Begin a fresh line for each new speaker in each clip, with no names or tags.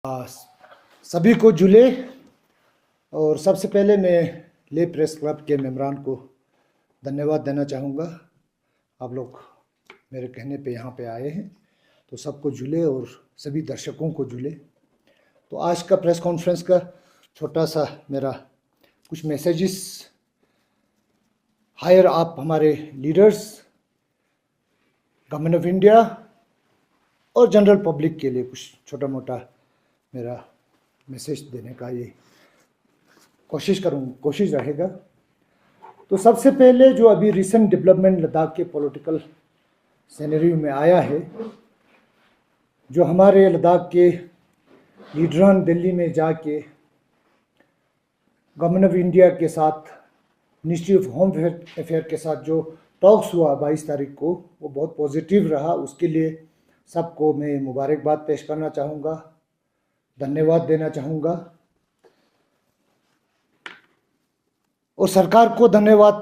आ, सभी को जुले। और सबसे पहले मैं ले प्रेस क्लब के मेंबरान को धन्यवाद देना चाहूँगा। आप लोग मेरे कहने पे यहाँ पे आए हैं, तो सबको जुले और सभी दर्शकों को जुले। तो आज का प्रेस कॉन्फ्रेंस का छोटा सा मेरा कुछ मैसेजेस हायर आप हमारे लीडर्स, गवर्नमेंट ऑफ इंडिया और जनरल पब्लिक के लिए कुछ छोटा मोटा मेरा मैसेज देने का ये कोशिश रहेगा। तो सबसे पहले जो अभी रिसेंट डेवलपमेंट लद्दाख के पॉलिटिकल सिनेरियो में आया है, जो हमारे लद्दाख के लीडरान दिल्ली में जाके गवर्नमेंट ऑफ इंडिया के साथ, मिनिस्ट्री ऑफ होम अफेयर के साथ जो टॉक्स हुआ 22 तारीख को, वो बहुत पॉजिटिव रहा। उसके लिए सबको मैं मुबारकबाद पेश करना चाहूँगा, धन्यवाद देना चाहूँगा। और सरकार को धन्यवाद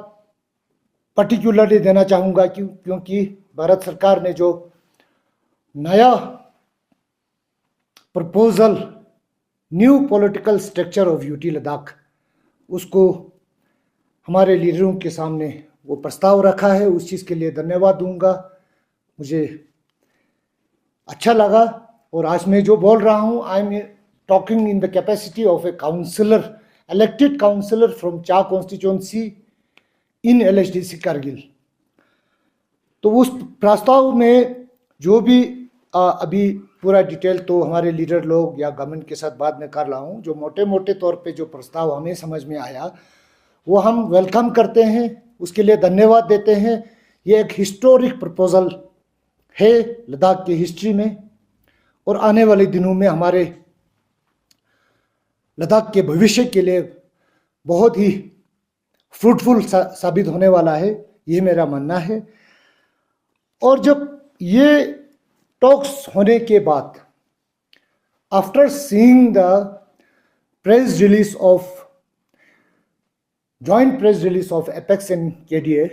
पर्टिकुलरली देना चाहूँगा क्योंकि भारत सरकार ने जो नया proposal, new political structure of UT Ladakh, उसको हमारे लीडरों के सामने वो प्रस्ताव रखा है, उस चीज़ के लिए धन्यवाद दूंगा। मुझे अच्छा लगा। और आज मैं जो बोल रहा हूँ, I am talking in the capacity of a councillor, elected councillor from चा कॉन्स्टिट्यूंसी इन एलएचडीसी कारगिल। तो उस प्रस्ताव में जो भी अभी पूरा डिटेल तो हमारे लीडर लोग या गवर्नमेंट के साथ बाद में कर रहा हूँ, जो मोटे मोटे तौर पे जो प्रस्ताव हमें समझ में आया वो हम वेलकम करते हैं, उसके लिए धन्यवाद देते हैं। ये एक हिस्टोरिक प्रपोजल है लद्दाख की हिस्ट्री में, और आने वाले दिनों में हमारे लद्दाख के भविष्य के लिए बहुत ही फ्रूटफुल साबित होने वाला है, ये मेरा मानना है। और जब ये टॉक्स होने के बाद, after seeing the press release of joint press release of apex and KDA,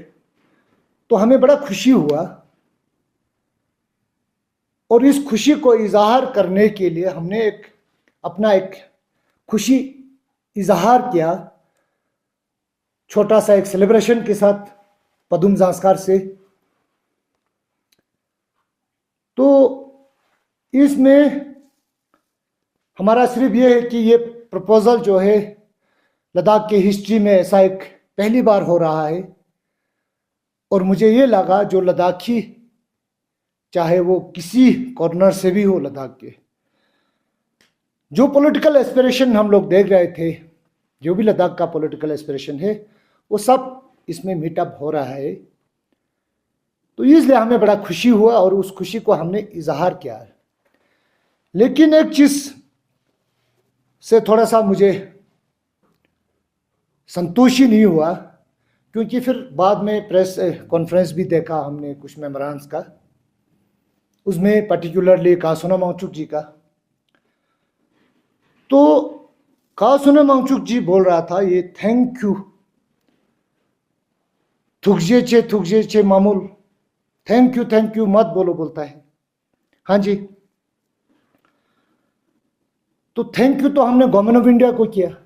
तो हमें बड़ा खुशी हुआ। और इस खुशी को इजहार करने के लिए हमने अपना एक खुशी इजहार किया, छोटा सा एक सेलिब्रेशन के साथ पदुम जांस्कार से। तो इसमें हमारा सिर्फ ये है कि ये प्रपोजल जो है लद्दाख की हिस्ट्री में ऐसा एक पहली बार हो रहा है। और मुझे ये लगा जो लद्दाखी, चाहे वो किसी कॉर्नर से भी हो लद्दाख के, जो पॉलिटिकल एस्पिरेशन हम लोग देख रहे थे, जो भी लद्दाख का पॉलिटिकल एस्पिरेशन है, वो सब इसमें मीटअप हो रहा है। तो इसलिए हमें बड़ा खुशी हुआ और उस खुशी को हमने इजहार किया। लेकिन एक चीज से थोड़ा सा मुझे संतोषी नहीं हुआ, क्योंकि फिर बाद में प्रेस कॉन्फ्रेंस भी देखा हमने कुछ मेंबरान्स का, उसमें पर्टिकुलरली कासोनम वांगचुक जी का। तो कासोनम वांगचुक जी बोल रहा था ये थैंक यू थुकजे मामूल, थैंक यू मत बोलो बोलता है। हाँ जी, तो थैंक यू तो हमने गवर्नमेंट ऑफ इंडिया को किया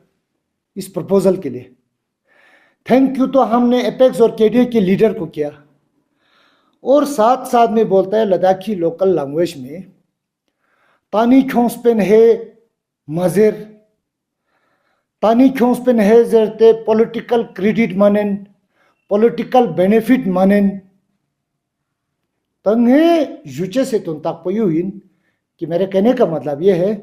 इस प्रपोजल के लिए, थैंक यू तो हमने एपेक्स और केडीए के लीडर को किया। और साथ साथ में बोलता है लद्दाखी लोकल लैंग्वेज में, तानी खोंसपेन है मजेर, तानी खोंसपेन है जरते पॉलिटिकल क्रेडिट मानेन, पॉलिटिकल बेनिफिट मानेन, तंगे युचे से तुम तक पयुइन। कि मेरे कहने का मतलब यह है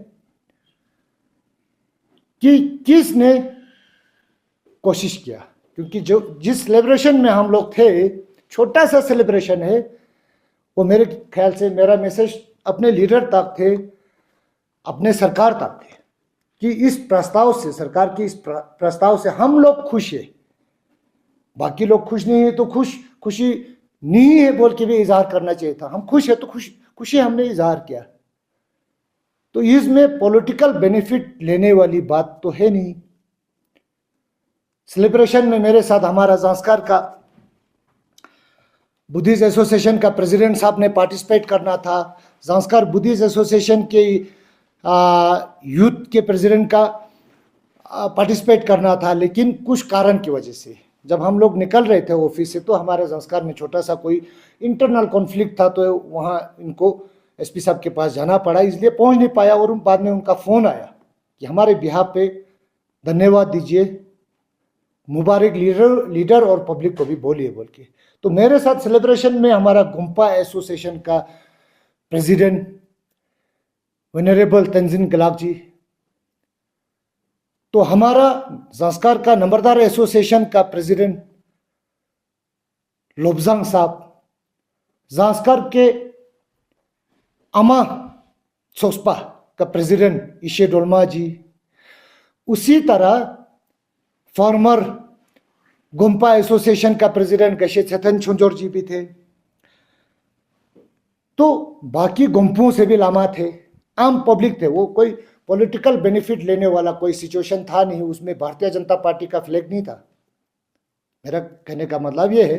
कि किसने कोशिश किया, क्योंकि जो जिस सेलिब्रेशन में हम लोग थे, छोटा सा सेलिब्रेशन है, वो मेरे ख्याल से मेरा मैसेज अपने लीडर तक थे, अपने सरकार तक थे, कि इस प्रस्ताव से, सरकार की इस प्रस्ताव से हम लोग खुश है। बाकी लोग खुश नहीं है तो खुशी नहीं है बोल के भी इजहार करना चाहिए था। हम खुश है तो खुशी हमने इजहार किया। तो इसमें पॉलिटिकल बेनिफिट लेने वाली बात तो है नहीं। सेलिब्रेशन में मेरे साथ हमारा जांस्कार का बुद्धिस्ट एसोसिएशन का प्रेसिडेंट साहब ने पार्टिसिपेट करना था। जांस्कार बुद्धिस्ट एसोसिएशन के यूथ के प्रेसिडेंट का पार्टिसिपेट करना था, लेकिन कुछ कारण की वजह से जब हम लोग निकल रहे थे ऑफिस से तो हमारे संस्कार में छोटा सा कोई इंटरनल कॉन्फ्लिक्ट था, तो वहाँ इनको एसपी साहब के पास जाना पड़ा, इसलिए पहुँच नहीं पाया। और बाद में उनका फ़ोन आया कि हमारे बिहाफ पे धन्यवाद दीजिए, मुबारक लीडर और पब्लिक को भी बोलिए बोल के। तो मेरे साथ सेलिब्रेशन में हमारा गुम्पा एसोसिएशन का प्रेसिडेंट वेनरेबल तंजीन गलाक जी, तो हमारा जांस्कार का नंबरदार एसोसिएशन का प्रेसिडेंट लोबजांग साहब, जांस्कार के अमा सोस्पा का प्रेसिडेंट इशे डोलमा जी, उसी तरह फॉर्मर गुम्पा एसोसिएशन का प्रेसिडेंट गशे छतन छुंजोर जी भी थे। तो बाकी गुम्पों से भी लामा थे, आम पब्लिक थे। वो कोई पॉलिटिकल बेनिफिट लेने वाला कोई सिचुएशन था नहीं, उसमें भारतीय जनता पार्टी का फ्लैग नहीं था। मेरा कहने का मतलब ये है,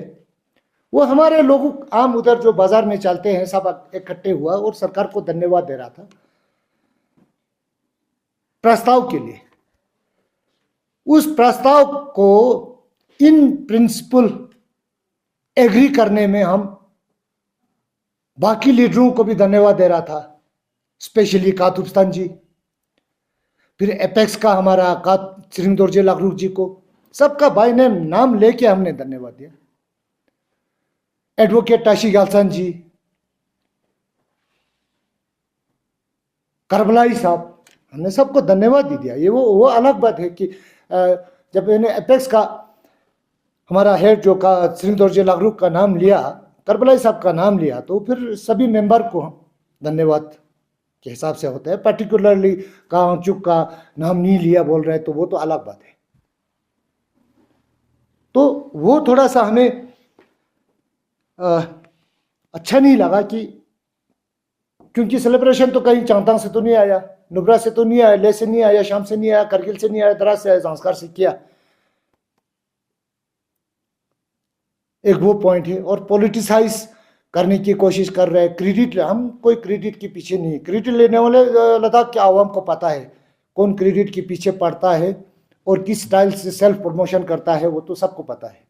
वो हमारे लोग आम उधर जो बाजार में चलते हैं सब इकट्ठे हुआ और सरकार को धन्यवाद दे रहा था प्रस्ताव के लिए। उस प्रस्ताव को इन प्रिंसिपल एग्री करने में हम बाकी लीडरों को भी धन्यवाद दे रहा था, स्पेशली कातुस्तान जी, फिर एपेक्स का हमारा श्रींगदोरजे लागरूक जी को, सबका बाय नेम नाम लेके हमने धन्यवाद दिया। एडवोकेट टाशी गालसान जी, करबलाई साहब, हमने सबको धन्यवाद दे दिया। ये वो अलग बात है कि जब इन्हें एपेक्स का हमारा हेड जो का श्रींगदोरजे लागरूक का नाम लिया, करबलाई साहब का नाम लिया, तो फिर सभी मेंबर को धन्यवाद के हिसाब से होता है। पर्टिकुलरली कांगचुक का नाम नहीं लिया बोल रहे हैं तो वो तो अलग बात है। तो वो थोड़ा सा हमें अच्छा नहीं लगा कि क्योंकि सेलिब्रेशन तो कहीं चांगतांग से तो नहीं आया, नुब्रा से तो नहीं आया, ले से नहीं आया, शाम से नहीं आया, करगिल से नहीं आया, द्रास से आया, जांस्कार से किया। एक वो पॉइंट है। और पॉलिटिसाइज करने की कोशिश कर रहे हैं, क्रेडिट, हम कोई क्रेडिट के पीछे नहीं, क्रेडिट लेने वाले लद्दाख के आवाम को पता है कौन क्रेडिट के पीछे पड़ता है और किस स्टाइल से सेल्फ प्रमोशन करता है, वो तो सबको पता है।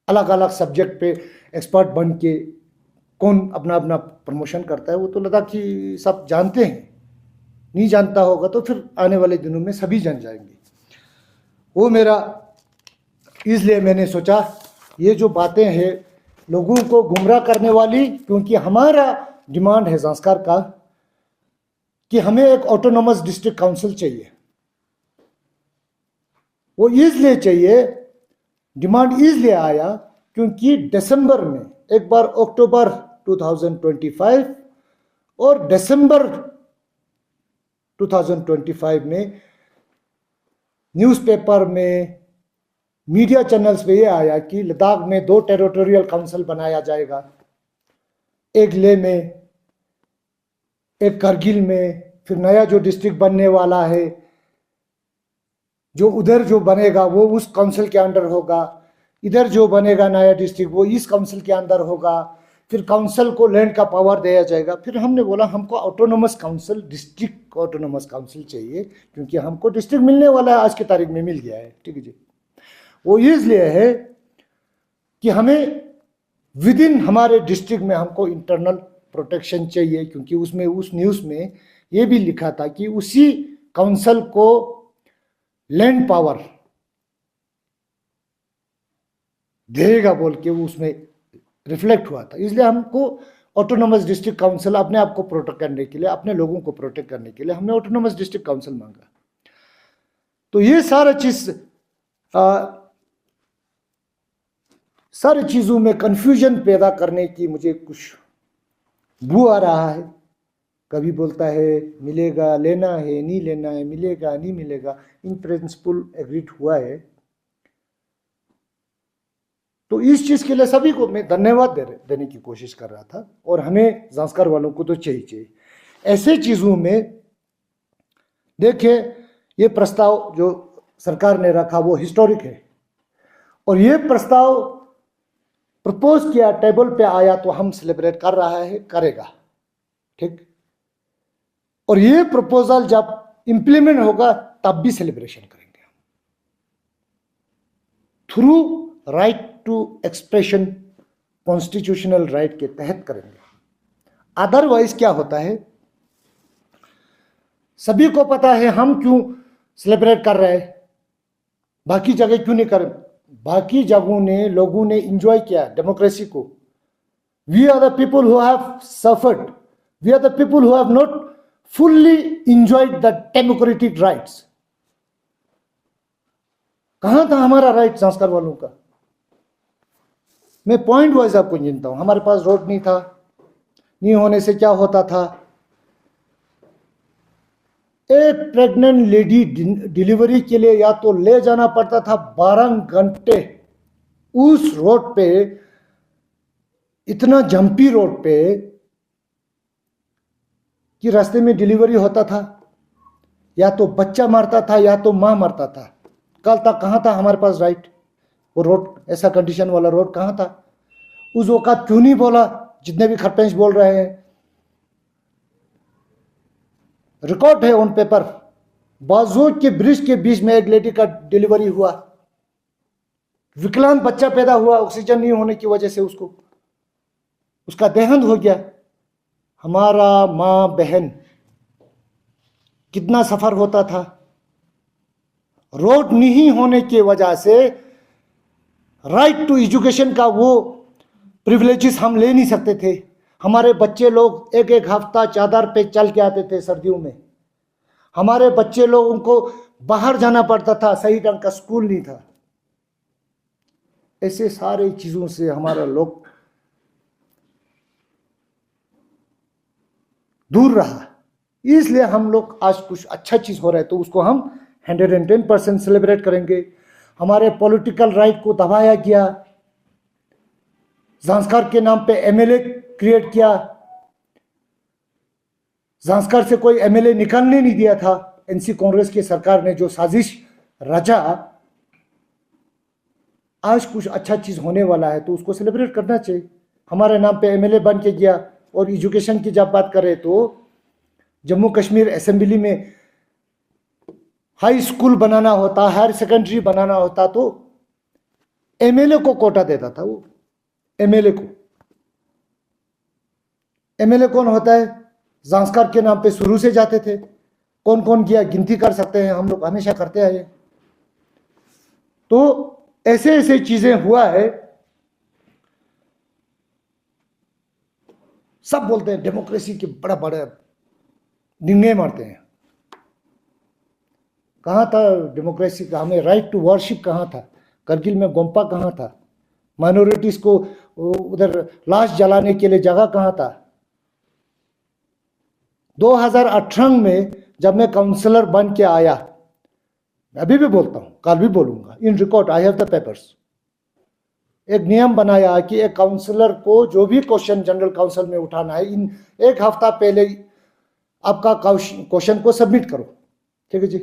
अलग अलग सब्जेक्ट पे एक्सपर्ट बन के कौन अपना अपना प्रमोशन करता है, वो तो लद्दाखी सब जानते हैं। नहीं जानता होगा तो फिर आने वाले दिनों में सभी जान जाएंगे। वो मेरा, इसलिए मैंने सोचा ये जो बातें हैं लोगों को गुमराह करने वाली, क्योंकि हमारा डिमांड है जांस्कार का कि हमें एक ऑटोनोमस डिस्ट्रिक्ट काउंसिल चाहिए। वो इसलिए चाहिए, डिमांड इसलिए आया क्योंकि दिसंबर में एक बार, अक्टूबर 2025 और दिसंबर 2025 में न्यूज़पेपर में, मीडिया चैनल्स पे ये आया कि लद्दाख में 2 टेरिटोरियल काउंसिल बनाया जाएगा, एक लेह में, एक करगिल में। फिर नया जो डिस्ट्रिक्ट बनने वाला है, जो उधर जो बनेगा वो उस काउंसिल के अंडर होगा, इधर जो बनेगा नया डिस्ट्रिक्ट वो इस काउंसिल के अंदर होगा। फिर काउंसिल को लैंड का पावर दिया जाएगा। फिर हमने बोला हमको autonomous council, district autonomous council चाहिए, क्योंकि हमको डिस्ट्रिक्ट मिलने वाला है, आज की तारीख में मिल गया है। ठीक है जी। वो इसलिए है कि हमें विद इन हमारे डिस्ट्रिक्ट में हमको इंटरनल प्रोटेक्शन चाहिए, क्योंकि उसमें, उस न्यूज़ में ये भी लिखा था कि उसी काउंसिल को लैंड पावर देगा बोल के वो उसमें रिफ्लेक्ट हुआ था। इसलिए हमको ऑटोनोमस डिस्ट्रिक्ट काउंसिल, अपने आप को प्रोटेक्ट करने के लिए, अपने लोगों को प्रोटेक्ट करने के लिए हमने ऑटोनोमस डिस्ट्रिक्ट काउंसिल मांगा। तो ये सारी चीज़ों में कंफ्यूजन पैदा करने की मुझे कुछ बू आ रहा है। कभी बोलता है मिलेगा, लेना है, नहीं लेना है, मिलेगा, नहीं मिलेगा। इन प्रिंसिपल एग्रीड हुआ है, तो इस चीज़ के लिए सभी को मैं धन्यवाद देने की कोशिश कर रहा था। और हमें जांस्कर वालों को तो चाहिए। ऐसे चीज़ों में देखिए, ये प्रस्ताव जो सरकार ने रखा वो हिस्टोरिक है, और ये प्रस्ताव प्रपोज किया, टेबल पे आया, तो हम सेलिब्रेट कर रहा है, करेगा, ठीक। और ये प्रपोजल जब इंप्लीमेंट होगा तब भी सेलिब्रेशन करेंगे through right to expression, constitutional right के तहत करेंगे। अदरवाइज क्या होता है, सभी को पता है हम क्यों सेलिब्रेट कर रहे हैं, बाकी जगह क्यों नहीं कर, बाकी जगहों ने लोगों ने एंजॉय किया डेमोक्रेसी को। We are the people who have suffered, we are the people who have not fully enjoyed the democratic rights. कहां था हमारा राइट संस्कार वालों का? मैं पॉइंट वाइज आपको गिनता हूं। हमारे पास रोड नहीं था, नहीं होने से क्या होता था, एक प्रेग्नेंट लेडी डिलीवरी के लिए या तो ले जाना पड़ता था 12 घंटे उस रोड पे, इतना जंपी रोड पे कि रास्ते में डिलीवरी होता था, या तो बच्चा मरता था या तो मां मरता था। कल तक कहां था हमारे पास राइट? वो रोड, ऐसा कंडीशन वाला रोड कहां था? उस वक्त क्यों नहीं बोला? जितने भी खरपेंच बोल रहे हैं, रिकॉर्ड है उन पेपर, बाजूक के ब्रिज के बीच में एक लेडी का डिलीवरी हुआ, विकलांग बच्चा पैदा हुआ, ऑक्सीजन नहीं होने की वजह से उसका देहांत हो गया। हमारा मां बहन कितना सफर होता था, रोड नहीं होने की वजह से राइट टू एजुकेशन का वो प्रिविलेजेस हम ले नहीं सकते थे। हमारे बच्चे लोग एक एक हफ्ता चादर पे चल के आते थे सर्दियों में। हमारे बच्चे लोग, उनको बाहर जाना पड़ता था, सही ढंग का स्कूल नहीं था। ऐसे सारे चीजों से हमारा लोग दूर रहा। इसलिए हम लोग आज कुछ अच्छा चीज हो रहा है तो उसको हम 110% सेलिब्रेट करेंगे। हमारे पॉलिटिकल राइट को दबाया गया, ज़ांस्कार के नाम पे एमएलए क्रिएट किया, ज़ांस्कार से कोई एमएलए निकालने नहीं दिया था। एनसी कांग्रेस की सरकार ने जो साजिश रचा, आज कुछ अच्छा चीज होने वाला है तो उसको सेलिब्रेट करना चाहिए। हमारे नाम पे एमएलए बन के गया। और एजुकेशन की जब बात करें तो जम्मू कश्मीर असेंबली में हाई स्कूल बनाना होता, हायर सेकेंडरी बनाना होता तो एमएलए को कोटा देता था। वो एमएलए कौन होता है? ज़ांस्कार के नाम पे शुरू से जाते थे। कौन कौन गया गिनती कर सकते हैं, हम लोग हमेशा करते आए। तो ऐसे ऐसे चीजें हुआ है। सब बोलते हैं डेमोक्रेसी के बड़ा बड़ा डिंगे मारते हैं। कहां था डेमोक्रेसी का? हमें राइट टू वर्शिप कहां था? करगिल में गोम्पा कहां था? माइनॉरिटीज को उधर लाश जलाने के लिए जगह कहां था? 2018 में जब मैं काउंसलर बन के आया, अभी भी बोलता हूं, कल भी बोलूंगा, in record, I have the papers, एक नियम बनाया कि एक काउंसलर को जो भी क्वेश्चन जनरल काउंसिल में उठाना है, इन एक हफ्ता पहले आपका क्वेश्चन को सबमिट करो। ठीक है जी,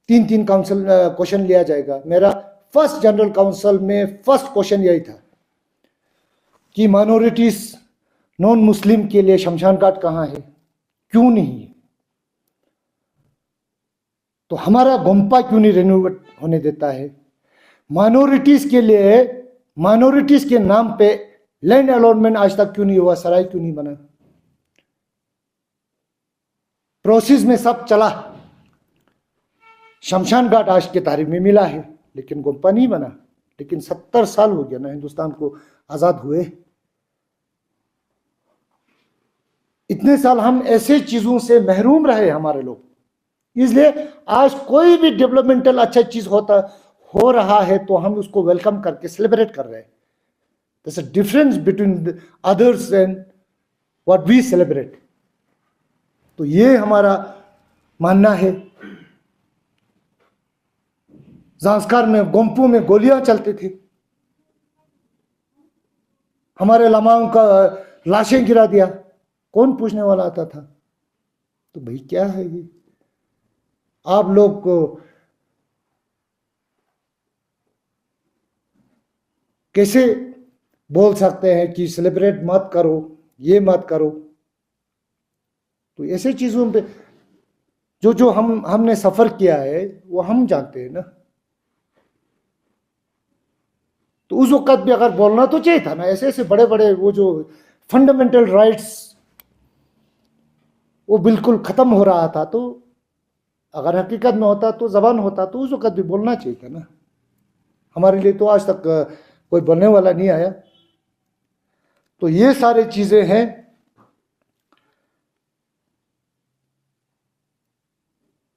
3 काउंसिल क्वेश्चन लिया जाएगा। मेरा फर्स्ट जनरल काउंसिल में फर्स्ट क्वेश्चन यही था कि माइनॉरिटीज, नॉन मुस्लिम के लिए शमशान घाट कहां है, क्यों नहीं है? तो हमारा गोम्पा क्यों नहीं रिन्यूएट होने देता है? माइनॉरिटीज के लिए, माइनॉरिटीज के नाम पे लैंड अलॉटमेंट आज तक क्यों नहीं हुआ? सराय क्यों नहीं बना? प्रोसेस में सब चला, शमशान घाट आज की तारीख में मिला है लेकिन गोम्पा नहीं बना। लेकिन 70 साल हो गया ना हिंदुस्तान को आजाद हुए। इतने साल हम ऐसे चीजों से महरूम रहे हमारे लोग। इसलिए आज कोई भी डेवलपमेंटल अच्छा चीज हो रहा है तो हम उसको वेलकम करके सेलिब्रेट कर रहे हैं। There's a difference between the others and what we celebrate. तो ये हमारा मानना है। ज़ांस्कार में, गोम्पू में गोलियां चलती थी, हमारे लमाओं का लाशें गिरा दिया, कौन पूछने वाला आता था? तो भाई क्या है ये? आप लोग को कैसे बोल सकते हैं कि सेलिब्रेट मत करो, ये मत करो? तो ऐसे चीज़ों पे जो जो हमने सफ़र किया है वो हम जानते हैं ना। तो उस वक्त भी अगर बोलना तो चाहिए था ना, ऐसे ऐसे बड़े बड़े वो जो फंडामेंटल राइट्स वो बिल्कुल ख़त्म हो रहा था, तो अगर हकीकत में होता तो ज़बान होता तो उस वक्त भी बोलना चाहिए था ना। हमारे लिए तो आज तक कोई बोलने वाला नहीं आया। तो ये सारी चीज़ें हैं।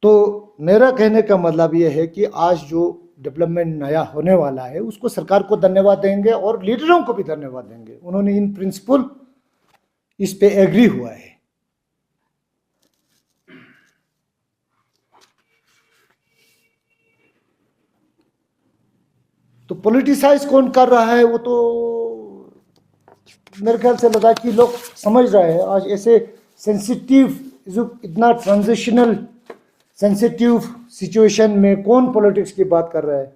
तो मेरा कहने का मतलब ये है कि आज जो डेवलपमेंट नया होने वाला है उसको सरकार को धन्यवाद देंगे और लीडरों को भी धन्यवाद देंगे, उन्होंने इन प्रिंसिपल इस पे एग्री हुआ है। तो पॉलिटिसाइज कौन कर रहा है वो तो मेरे ख्याल से लद्दाखी लोग समझ रहे हैं। आज ऐसे सेंसिटिव जो इतना ट्रांजिशनल सेंसिटिव सिचुएशन में कौन पॉलिटिक्स की बात कर रहा है,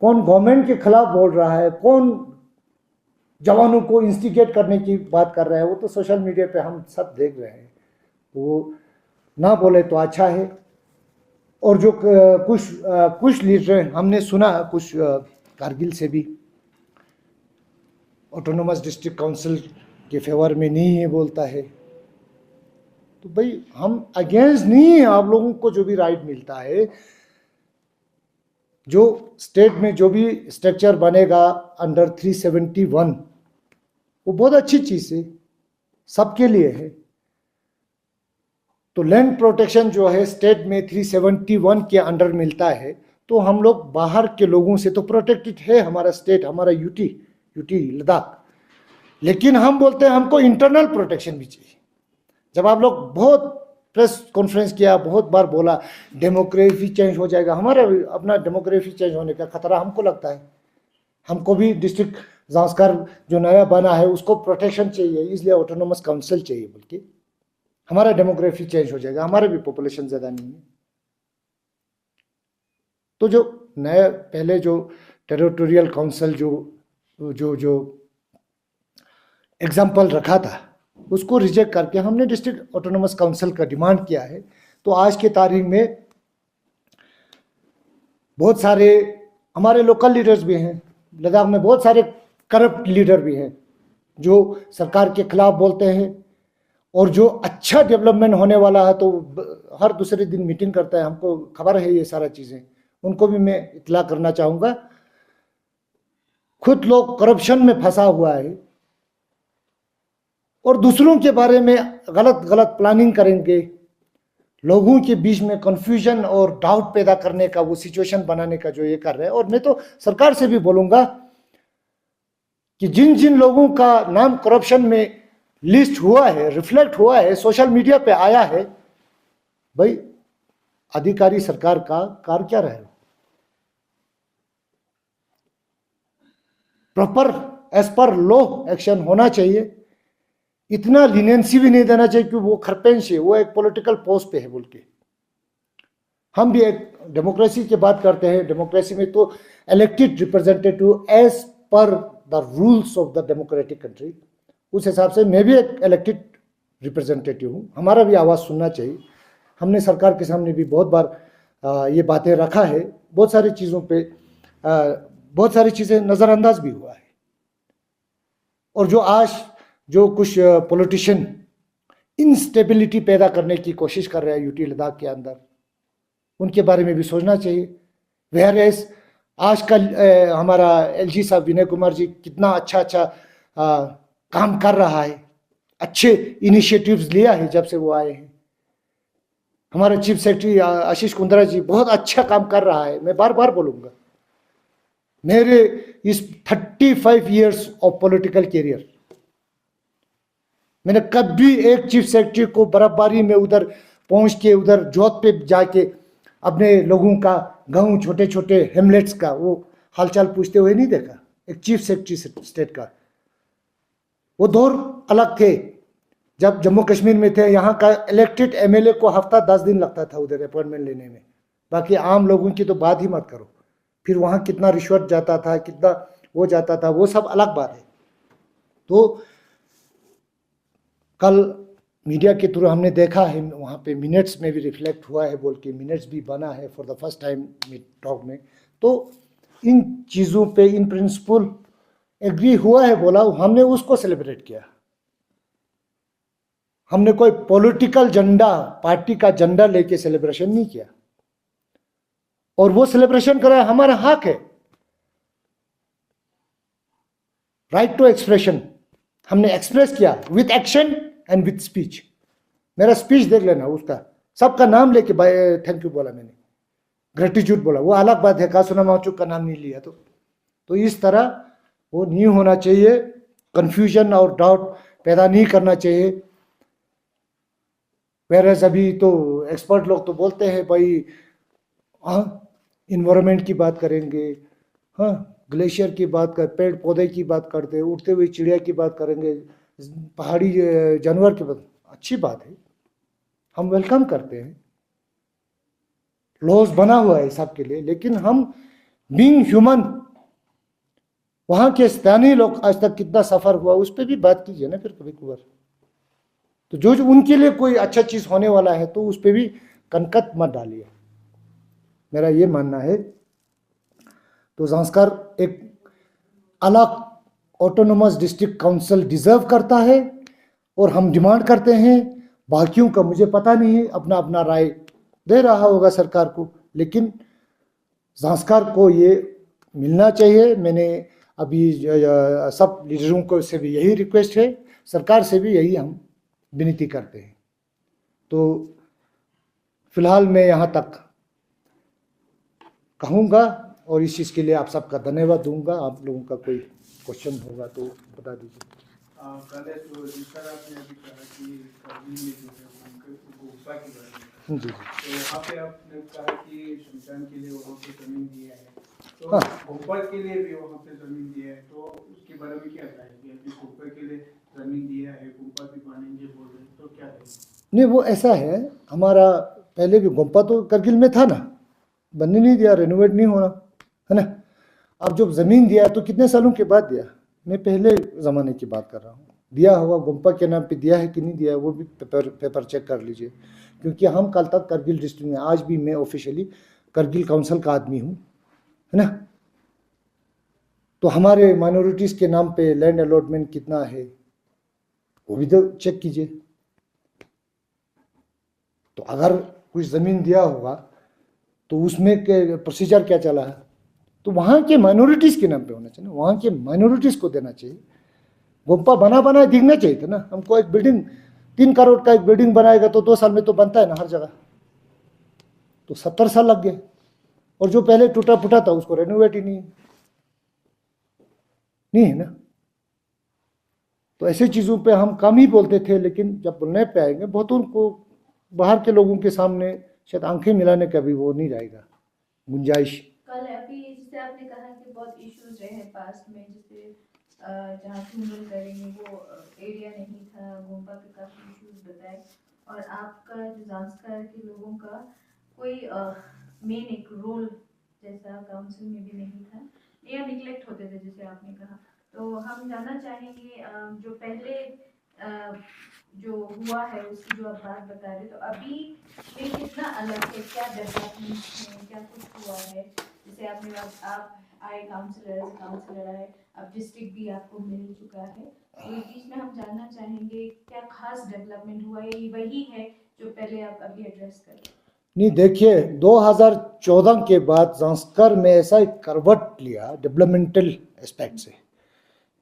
कौन गवर्नमेंट के खिलाफ बोल रहा है, कौन जवानों को इंस्टिगेट करने की बात कर रहा है, वो तो सोशल मीडिया पे हम सब देख रहे हैं। वो ना बोले तो अच्छा है। और जो कुछ लीडर हमने सुना, कुछ कारगिल से भी ऑटोनोमस डिस्ट्रिक्ट काउंसिल के फेवर में नहीं है बोलता है। तो भाई हम अगेंस्ट नहीं है, आप लोगों को जो भी राइट मिलता है, जो स्टेट में जो भी स्ट्रक्चर बनेगा अंडर 371 वो बहुत अच्छी चीज़ है, सबके लिए है। तो लैंड प्रोटेक्शन जो है स्टेट में 371 के अंडर मिलता है, तो हम लोग बाहर के लोगों से तो प्रोटेक्टेड है हमारा स्टेट, हमारा यूटी लद्दाख। लेकिन हम बोलते हैं हमको इंटरनल प्रोटेक्शन भी चाहिए। जब आप लोग बहुत प्रेस कॉन्फ्रेंस किया, बहुत बार बोला डेमोग्राफी चेंज हो जाएगा, हमारा अपना डेमोग्राफी चेंज होने का खतरा हमको लगता है। हमको भी डिस्ट्रिक्ट जांस्कर जो नया बना है उसको प्रोटेक्शन चाहिए, इसलिए ऑटोनोमस काउंसिल चाहिए, बल्कि हमारा डेमोग्राफी चेंज हो जाएगा, हमारा भी पॉपुलेशन ज़्यादा नहीं है। तो जो नया पहले जो टेरिटोरियल काउंसिल जो जो जो एग्जाम्पल रखा था उसको रिजेक्ट करके हमने डिस्ट्रिक्ट ऑटोनोमस काउंसिल का डिमांड किया है। तो आज के तारीख में बहुत सारे हमारे लोकल लीडर्स भी हैं लद्दाख में, बहुत सारे करप्ट लीडर भी हैं जो सरकार के खिलाफ बोलते हैं, और जो अच्छा डेवलपमेंट होने वाला है तो हर दूसरे दिन मीटिंग करता है, हमको खबर है ये सारा चीज़ें, उनको भी मैं इतला करना चाहूँगा। खुद लोग करप्शन में फंसा हुआ है और दूसरों के बारे में गलत गलत प्लानिंग करेंगे, लोगों के बीच में कंफ्यूजन और डाउट पैदा करने का वो सिचुएशन बनाने का जो ये कर रहे हैं। और मैं तो सरकार से भी बोलूँगा कि जिन जिन लोगों का नाम करप्शन में लिस्ट हुआ है, रिफ्लेक्ट हुआ है, सोशल मीडिया पे आया है, भाई अधिकारी सरकार का कार्य क्या रहे, proper as per law action होना चाहिए। इतना लिनेंसी भी नहीं देना चाहिए कि वो खरपेंश है, वो एक पॉलिटिकल पोस्ट पे है बोल के। हम भी एक डेमोक्रेसी की बात करते हैं, डेमोक्रेसी में तो elected representative as per the rules of the democratic country, उस हिसाब से मैं भी एक इलेक्टेड रिप्रेजेंटेटिव हूँ, हमारा भी आवाज़ सुनना चाहिए। हमने सरकार के सामने भी बहुत बार ये बातें रखा है, बहुत सारी चीज़ों पे बहुत सारी चीज़ें नज़रअंदाज भी हुआ है। और जो आज जो कुछ पॉलिटिशियन इंस्टेबिलिटी पैदा करने की कोशिश कर रहे हैं यूटी लद्दाख के अंदर, उनके बारे में भी सोचना चाहिए। वेयर एज आज कल हमारा एलजी साहब विनय कुमार जी कितना अच्छा काम कर रहा है, अच्छे इनिशिएटिव्स लिया है जब से वो आए हैं। हमारा चीफ सेक्रेटरी आशीष कुंद्रा जी बहुत अच्छा काम कर रहा है। मैं बार बार बोलूँगा, मेरे इस 35 इयर्स ऑफ पॉलिटिकल कैरियर मैंने कभी एक चीफ सेक्रेटरी को बर्फबारी में उधर पहुंच के उधर जोत पे जाके अपने लोगों का गांव छोटे छोटे हेमलेट्स का वो हालचाल पूछते हुए नहीं देखा। एक चीफ सेक्रेटरी स्टेट का वो दौर अलग थे जब जम्मू कश्मीर में थे। यहाँ का इलेक्टेड एमएलए को हफ्ता 10 दिन लगता था उधर अपॉइंटमेंट लेने में, बाकी आम लोगों की तो बात ही मत करो। फिर वहाँ कितना रिश्वत जाता था, कितना वो जाता था, वो सब अलग बात है। तो कल मीडिया के थ्रू हमने देखा है, वहाँ पे मिनट्स में भी रिफ्लेक्ट हुआ है, बोल के मिनट्स भी बना है for the first time talk में। तो इन चीज़ों पे इन प्रिंसिपल एग्री हुआ है, बोला, हमने उसको सेलिब्रेट किया। हमने कोई पॉलिटिकल झंडा, पार्टी का झंडा लेके सेलिब्रेशन नहीं किया, और वो सेलिब्रेशन करा हमारा हक है, राइट टू एक्सप्रेशन। हमने एक्सप्रेस किया with action and with speech. मेरा स्पीच देख लेना, उसका सबका नाम लेके थैंक यू बोला मैंने, ग्रेटिट्यूड बोला। वो अलग बात है, कासुना माचुक का नाम नहीं लिया। तो इस तरह वो नहीं होना चाहिए, कंफ्यूजन और डाउट पैदा नहीं करना चाहिए। वेरएज अभी तो एक्सपर्ट लोग तो बोलते हैं भाई, हाँ इन्वायरमेंट की बात करेंगे, हाँ ग्लेशियर की बात कर, पेड़ पौधे की बात करते, उड़ते हुए चिड़िया की बात करेंगे, पहाड़ी जानवर की बात, अच्छी बात है, हम वेलकम करते हैं, लॉज बना हुआ है सबके लिए। लेकिन हम बीइंग ह्यूमन, वहां के स्थानीय लोग आज तक कितना सफर हुआ उस पर भी बात कीजिए ना फिर कभी कभार। तो जो उनके लिए कोई अच्छा चीज होने वाला है तो उस पर भी कनकत मत डालिए, मेरा ये मानना है। तो ज़ांस्कर एक अलग ऑटोनोमस डिस्ट्रिक्ट काउंसिल डिजर्व करता है, और हम डिमांड करते हैं। बाकियों का मुझे पता नहीं है, अपना अपना राय दे रहा होगा सरकार को, लेकिन ज़ांस्कर को ये मिलना चाहिए। मैंने अभी सब लीडरों को से भी यही रिक्वेस्ट है, सरकार से भी यही हम विनती करते हैं। तो फिलहाल मैं यहाँ तक कहूँगा, और इस चीज़ के लिए आप सबका धन्यवाद दूंगा। आप लोगों का कोई क्वेश्चन होगा तो बता दीजिए।
जिस तरह आपने अभी कहा कि करगिल में जो है गोपा के बारे में,
जी,
तो वहाँ पे आपने कहा कि शमशान के लिए वहाँ पे जमीन दिया है, तो
हाँ।
गोपा के लिए भी वहाँ पे जमीन दिया है, तो उसके बारे में क्या कहेंगे? अभी गोपा के लिए जमीन दिया है, गोपा भी मानेंगे बोल रहे, तो क्या कहेंगे?
नहीं, वो ऐसा है, हमारा पहले भी गोम्पा तो करगिल में था ना, बनने नहीं दिया, रेनोवेट नहीं होना, है ना। अब जब ज़मीन दिया तो कितने सालों के बाद दिया, मैं पहले ज़माने की बात कर रहा हूँ। दिया हुआ गोम्पा के नाम पे दिया है कि नहीं दिया है, वो भी पेपर चेक कर लीजिए। क्योंकि हम कल तक करगिल डिस्ट्रिक्ट में, आज भी मैं ऑफिशियली करगिल काउंसिल का आदमी हूँ, है ना। तो हमारे माइनॉरिटीज़ के नाम पे लैंड अलॉटमेंट कितना है वो भी तो चेक कीजिए। तो अगर कुछ ज़मीन दिया होगा तो उसमें के प्रोसीजर क्या चला है, तो वहाँ के माइनॉरिटीज़ के नाम पे होना चाहिए ना, वहाँ के माइनॉरिटीज़ को देना चाहिए। गोम्पा बना बना दिखना चाहिए था ना। हमको एक बिल्डिंग 3 करोड़ का एक बिल्डिंग बनाएगा तो 2 साल में तो बनता है ना हर जगह, तो 70 साल लग गए, और जो पहले टूटा फूटा था उसको रेनोवेट ही नहीं है ना। तो ऐसे चीज़ों पे हम कम ही बोलते थे, लेकिन जब बोलने पे आएंगे बहुतों को, बाहर के लोगों के सामने शायद आंखें मिलाने का भी वो नहीं रहेगा गुंजाइश।
कल अभी जैसे आपने कहा कि बहुत इश्यूज रहे हैं पास्ट में, जैसे जहाँ फ्यूनरल करेंगे वो एरिया नहीं था, गोम्पा के काफी इश्यूज बताए, और आपका जो ज़ांस्कर के लोगों का कोई मेन एक रोल जैसा काउंसिल में भी नहीं था, या निगलेक्ट होते थे जैसे आपने कहा। तो हम जानना चाहेंगे जो पहले जो हुआ है उसकी जो आप बात बता रहे, तो अभी ये कितना अलग है, क्या डेवलपमेंट है, क्या कुछ हुआ है? जैसे आपने आप आए काउंसिलर आए, अब डिस्ट्रिक्ट भी आपको मिल चुका है, तो इस बीच में हम जानना चाहेंगे क्या खास डेवलपमेंट हुआ है, ये वही है जो पहले आप अभी एड्रेस करें?
नहीं, देखिए 2014 के बाद ज़ांस्कर में ऐसा एक करवट लिया डेवलपमेंटल एस्पेक्ट से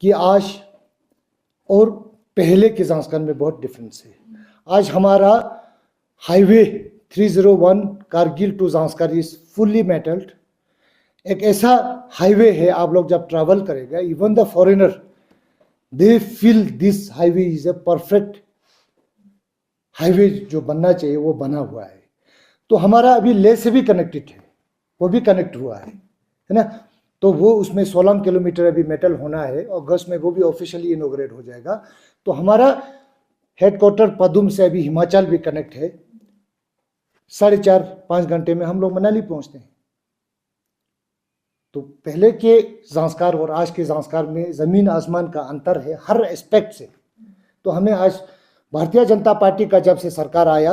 कि आज और पहले के ज़ांस्कर में बहुत डिफरेंस है। आज हमारा highway 301 Kargil to Zanskar is fully metalled. एक ऐसा हाईवे है, आप लोग जब ट्रैवल करेगा, even the foreigner they feel this highway is a perfect highway, जो बनना चाहिए वो बना हुआ है। तो हमारा अभी लेह से भी कनेक्टेड है, वो भी कनेक्ट हुआ है ना। तो वो उसमें 16 किलोमीटर अभी मेटल होना है, अगस्त में वो भी ऑफिशियली इनोग्रेट हो जाएगा। तो हमारा हेडक्वार्टर पदुम से अभी हिमाचल भी कनेक्ट है, 4.5-5 घंटे में हम लोग मनाली पहुंचते हैं। तो पहले के ज़ांस्कर और आज के ज़ांस्कर में ज़मीन आसमान का अंतर है हर एस्पेक्ट से। तो हमें आज भारतीय जनता पार्टी का जब से सरकार आया,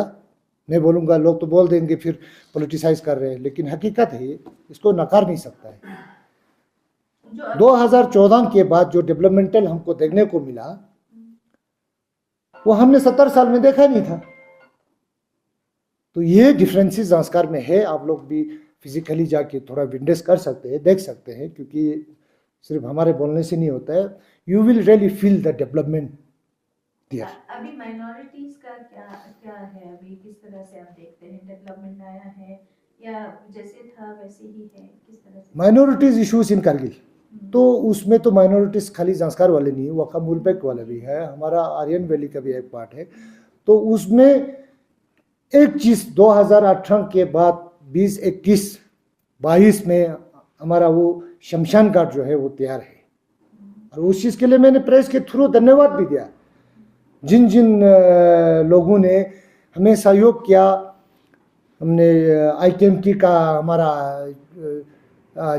मैं बोलूँगा, लोग तो बोल देंगे फिर पॉलिटिसाइज कर रहे हैं, लेकिन हकीकत है, इसको नकार नहीं सकता है।
जो अब
2014 के बाद जो डेवलपमेंटल हमको देखने को मिला, वो हमने 70 साल में देखा नहीं था। तो ये डिफरेंसेस संस्कार में है। आप लोग भी फिजिकली जाके थोड़ा विटनेस कर सकते हैं, देख सकते हैं, क्योंकि सिर्फ हमारे बोलने से नहीं होता है। You will really feel the development there.
अभी माइनॉरिटीज का क्या क्या है, अभी किस तरह से आप देखते हैं, डेवलपमेंट आया है या जैसे था वैसे ही है, किस तरह से?
माइनॉरिटीज इश्यूज इन कारगिल, तो उसमें तो माइनॉरिटीज खाली संस्कार वाले नहीं, वका मुल्बेक वाला भी है, हमारा आर्यन वैली का भी एक पार्ट है। तो उसमें एक चीज़ 2018 के बाद 20, 21, 22 में हमारा वो शमशान घाट जो है वो तैयार है, और उस चीज़ के लिए मैंने प्रेस के थ्रू धन्यवाद भी दिया। जिन जिन लोगों ने हमें सहयोग किया, हमने IKMT का हमारा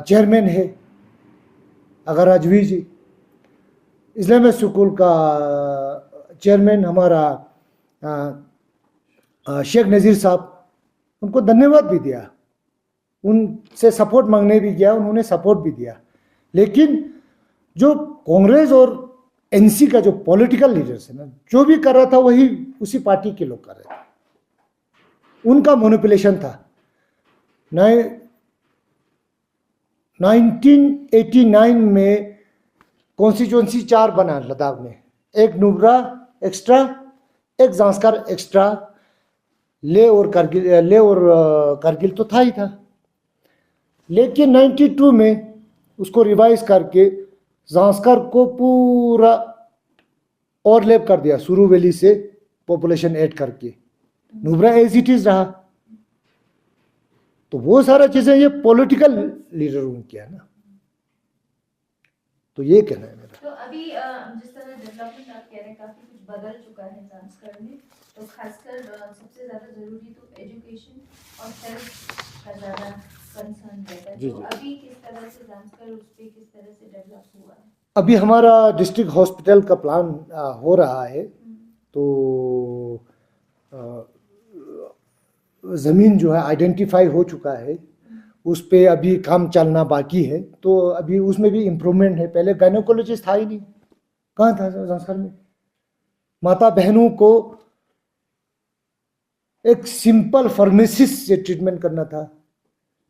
चेयरमैन है अगर अजवी जी, इस्लामिक स्कूल का चेयरमैन हमारा शेख नज़ीर साहब, उनको धन्यवाद भी दिया, उनसे सपोर्ट मांगने भी गया, उन्होंने सपोर्ट भी दिया। लेकिन जो कांग्रेस और NC का जो पॉलिटिकल लीडर्स है ना, जो भी कर रहा था वही उसी पार्टी के लोग कर रहे थे, उनका मैनिपुलेशन था। 1989 में कॉन्स्टिट्यूंसी 4 बना लद्दाख में, एक नुब्रा एक्स्ट्रा, एक जांस्कर एक्स्ट्रा, ले और कारगिल तो था ही था। लेकिन 92 में उसको रिवाइज करके जांस्कर को पूरा ओवरलैप कर दिया, सुरू वैली से पॉपुलेशन ऐड करके, नुब्रा एज इट इज रहा। तो वो सारा चीजें ये पॉलिटिकल लीडरों ने किया ना, तो ये कहना है मेरा।
तो अभी जिस तरह डेवलपमेंट आप कह रहे हैं काफी कुछ बदल चुका है जांस्कर में, तो खासकर सबसे ज्यादा जरूरी तो एजुकेशन और हेल्थ का ज्यादा कंसर्न रहता है।
जी,
तो
जी।
अभी किस तरह से जांस्कर उस पे किस तरह से डेवलप हुआ है?
अभी हमारा डिस्ट्रिक्ट हॉस्पिटल का प्लान हो रहा है, तो ज़मीन जो है आइडेंटिफाई हो चुका है, उस पे अभी काम चलना बाकी है। तो अभी उसमें भी इम्प्रूवमेंट है। पहले गायनोकोलॉजिस्ट था ही नहीं, कहाँ था संस्कार में? माता बहनों को एक सिंपल फार्मेसिस्ट से ट्रीटमेंट करना था,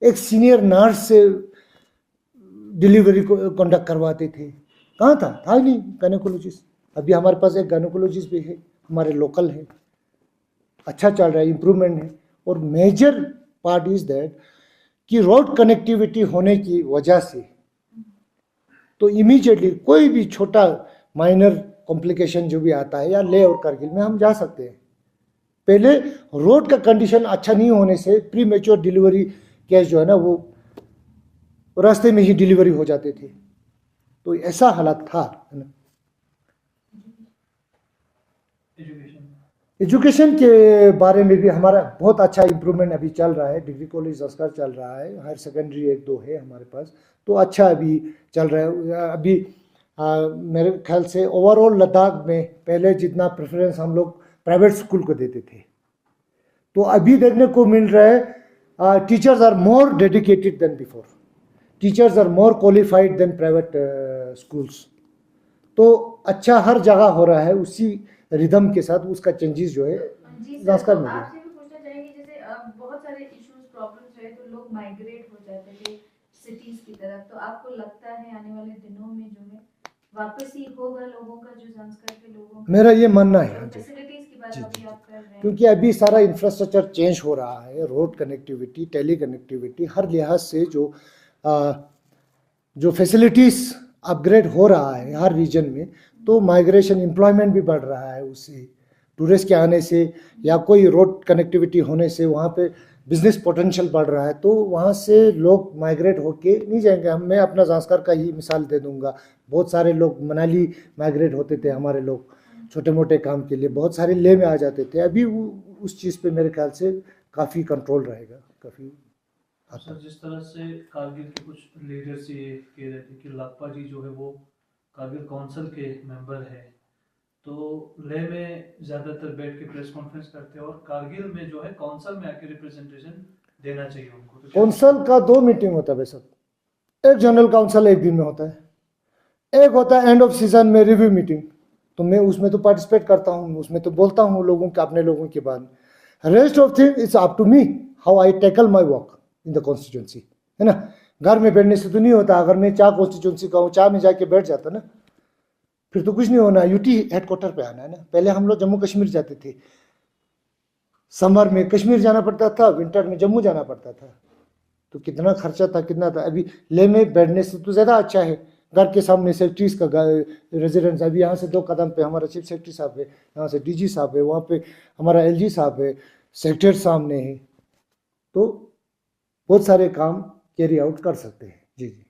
एक सीनियर नर्स से डिलीवरी को कंडक्ट करवाते थे, कहाँ था ही नहीं गायनोकोलॉजिस्ट। अभी हमारे पास एक गायनोकोलॉजिस्ट भी है, हमारे लोकल है, अच्छा चल रहा है, इम्प्रूवमेंट है। और मेजर पार्ट इज दैट कि रोड कनेक्टिविटी होने की वजह से तो इमीडिएटली कोई भी छोटा माइनर कॉम्प्लिकेशन जो भी आता है या ले और कारगिल में हम जा सकते हैं। पहले रोड का कंडीशन अच्छा नहीं होने से प्री मैच्योर डिलीवरी केस जो है ना, वो रास्ते में ही डिलीवरी हो जाते थे, तो ऐसा हालत था, है ना। एजुकेशन के बारे में भी हमारा बहुत अच्छा इम्प्रूवमेंट अभी चल रहा है। डिग्री कॉलेज संस्कार चल रहा है, हायर सेकेंडरी 1-2 है हमारे पास, तो अच्छा अभी चल रहा है। अभी मेरे ख्याल से ओवरऑल लद्दाख में पहले जितना प्रेफरेंस हम लोग प्राइवेट स्कूल को देते थे, तो अभी देखने को मिल रहा है teachers are more dedicated than before, teachers are more qualified than private schools. तो अच्छा हर जगह हो रहा है, उसी रिदम के साथ उसका चेंजेस जो है
जी सर,
संस्कार
तो
में भी।
आपसे भी पूछना चाहेंगे, जैसे बहुत सारे इश्यूज प्रॉब्लम्स है तो लोग माइग्रेट हो जाते थे सिटीज की तरफ, तो आपको लगता है आने वाले दिनों में जो है वापस ही होगा लोगों का, जो संस्कार के लोगों का?
मेरा ये मानना है, हाँ जी,
फैसिलिटीज की बात
जी,
अभी
जी।
आप कर रहे हैं,
क्योंकि अभी सारा इंफ्रास्ट्रक्चर चेंज हो रहा है, रोड कनेक्टिविटी, टेली कनेक्टिविटी, हर लिहाज से जो फैसिलिटीज़ अपग्रेड हो रहा है हर रीजन में, तो माइग्रेशन एम्प्लॉयमेंट भी बढ़ रहा है उससे, टूरिस्ट के आने से या कोई रोड कनेक्टिविटी होने से वहाँ पे बिजनेस पोटेंशियल बढ़ रहा है, तो वहाँ से लोग माइग्रेट होके नहीं जाएंगे। मैं अपना संस्कार का ही मिसाल दे दूँगा, बहुत सारे लोग मनाली माइग्रेट होते थे हमारे लोग छोटे मोटे काम के लिए, बहुत सारे ले में आ जाते थे। अभी उस चीज़ पे मेरे ख्याल से काफ़ी कंट्रोल रहेगा, काफ़ी।
सर, जिस तरह से कारगिल के कुछ लीडर्स ये कह रहे थे कि लाकपा जी जो है वो कारगिल काउंसिल के मेंबर है, तो लेह में ज्यादातर बैठ के प्रेस कॉन्फ्रेंस करते हैं और कारगिल में जो है काउंसिल में आके रिप्रेजेंटेशन देना चाहिए उनको। तो क्या-
काउंसिल का 2 मीटिंग होता है भाई साहब। एक जनरल काउंसिल एक दिन में होता है, एक होता है एंड ऑफ सीजन में रिव्यू मीटिंग। तो मैं उसमें तो पार्टिसिपेट करता हूँ, उसमें तो बोलता हूँ लोगों के, अपने लोगों के बारे में। Rest of thing it's up to me how I tackle my work in the constituency, है ना। घर में बैठने से तो नहीं होता। अगर मैं चाह कॉन्स्टिट्यूंसी का हूँ, चाह में जाके बैठ जाता ना, फिर तो कुछ नहीं होना। यूटी हेडक्वार्टर पे आना है ना। पहले हम लोग जम्मू कश्मीर जाते थे, समर में कश्मीर जाना पड़ता था, विंटर में जम्मू जाना पड़ता था। तो कितना खर्चा था, कितना था। अभी लेह में बैठने से तो ज़्यादा अच्छा है। घर के सामने सेक्रेटरीज का रेजिडेंस, अभी यहाँ से 2 कदम पे हमारा चीफ सेक्रेटरी साहब है, यहाँ से डीजी साहब है, वहाँ पे हमारा एलजी साहब है, सेक्रेटरी सामने है। तो बहुत सारे काम कैरी आउट कर सकते हैं। जी जी।